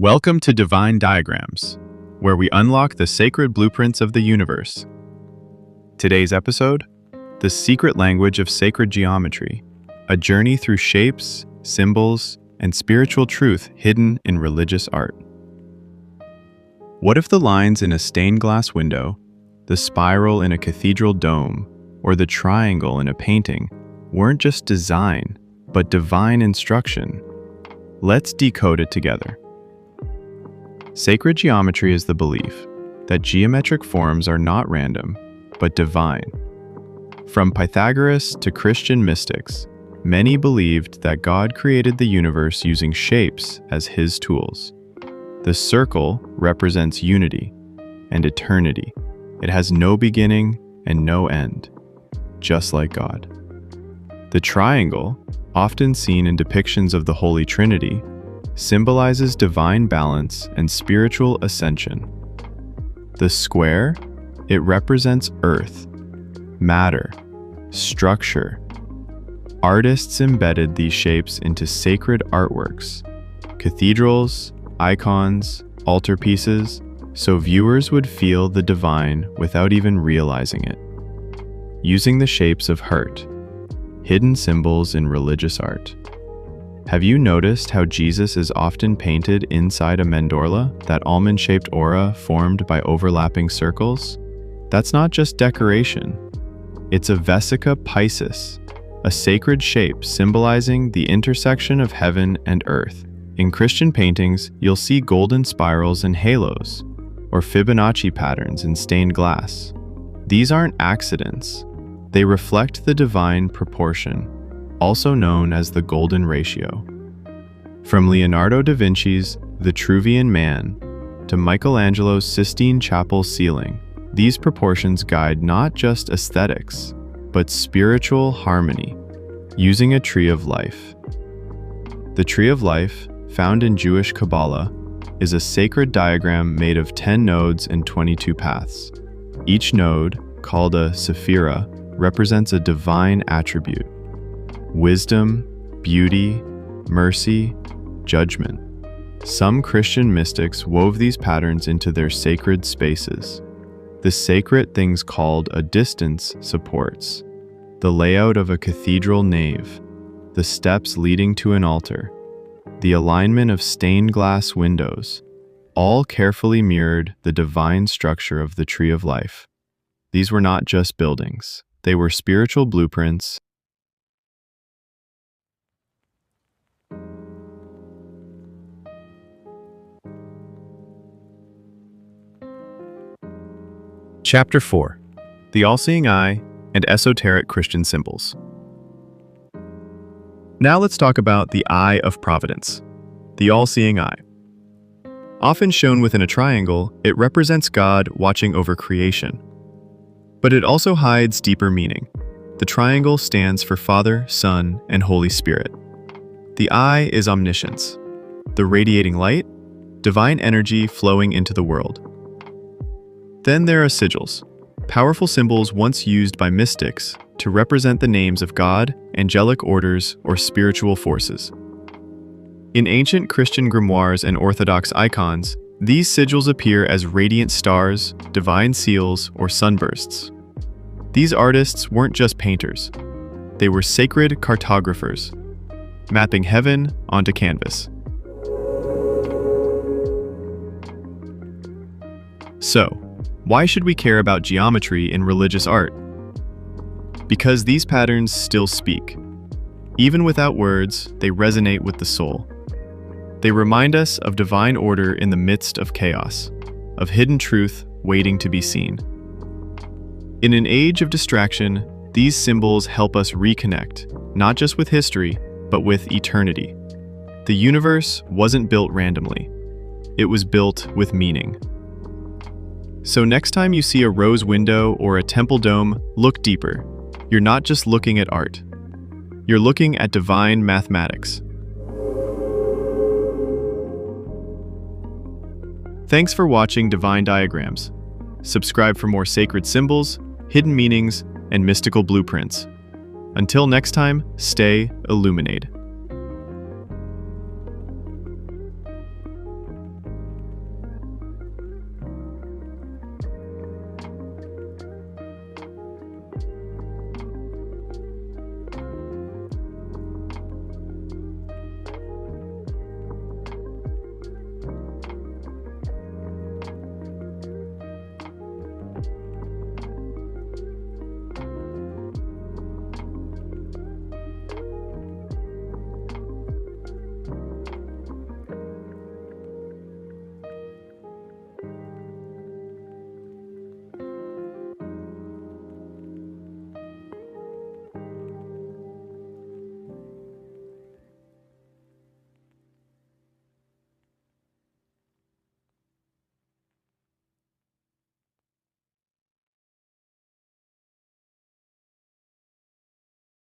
Welcome to Divine Diagrams, where we unlock the sacred blueprints of the universe. Today's episode, The Secret Language of Sacred Geometry, a journey through shapes, symbols, and spiritual truth hidden in religious art. What if the lines in a stained glass window, the spiral in a cathedral dome, or the triangle in a painting weren't just design, but divine instruction? Let's decode it together. Sacred geometry is the belief that geometric forms are not random, but divine. From Pythagoras to Christian mystics, many believed that God created the universe using shapes as his tools. The circle represents unity and eternity. It has no beginning and no end, just like God. The triangle, often seen in depictions of the Holy Trinity, symbolizes divine balance and spiritual ascension. The square, it represents earth, matter, structure. Artists embedded these shapes into sacred artworks, cathedrals, icons, altarpieces, so viewers would feel the divine without even realizing it. Using the shapes of heart, hidden symbols in religious art. Have you noticed how Jesus is often painted inside a mandorla, that almond-shaped aura formed by overlapping circles? That's not just decoration. It's a vesica piscis, a sacred shape symbolizing the intersection of heaven and earth. In Christian paintings, you'll see golden spirals and halos, or Fibonacci patterns in stained glass. These aren't accidents. They reflect the divine proportion, also known as the golden ratio. From Leonardo da Vinci's The Vitruvian Man to Michelangelo's Sistine Chapel ceiling, these proportions guide not just aesthetics, but spiritual harmony, using a tree of life. The tree of life, found in Jewish Kabbalah, is a sacred diagram made of 10 nodes and 22 paths. Each node, called a sephira, represents a divine attribute: wisdom, beauty, mercy, judgment. Some Christian mystics wove these patterns into their sacred spaces. The sacred things called a distance supports, the layout of a cathedral nave, the steps leading to an altar, the alignment of stained glass windows, all carefully mirrored the divine structure of the Tree of Life. These were not just buildings. They were spiritual blueprints. Chapter 4: The All-Seeing Eye and Esoteric Christian Symbols. Now let's talk about the Eye of Providence, the All-Seeing Eye. Often shown within a triangle, it represents God watching over creation. But it also hides deeper meaning. The triangle stands for Father, Son, and Holy Spirit. The eye is omniscience, the radiating light, divine energy flowing into the world. Then there are sigils, powerful symbols once used by mystics to represent the names of God, angelic orders, or spiritual forces. In ancient Christian grimoires and Orthodox icons, these sigils appear as radiant stars, divine seals, or sunbursts. These artists weren't just painters. They were sacred cartographers, mapping heaven onto canvas. So, why should we care about geometry in religious art? Because these patterns still speak. Even without words, they resonate with the soul. They remind us of divine order in the midst of chaos, of hidden truth waiting to be seen. In an age of distraction, these symbols help us reconnect, not just with history, but with eternity. The universe wasn't built randomly. It was built with meaning. So next time you see a rose window or a temple dome, look deeper. You're not just looking at art. You're looking at divine mathematics. Thanks for watching Divine Diagrams. Subscribe for more sacred symbols, hidden meanings, and mystical blueprints. Until next time, stay illuminated.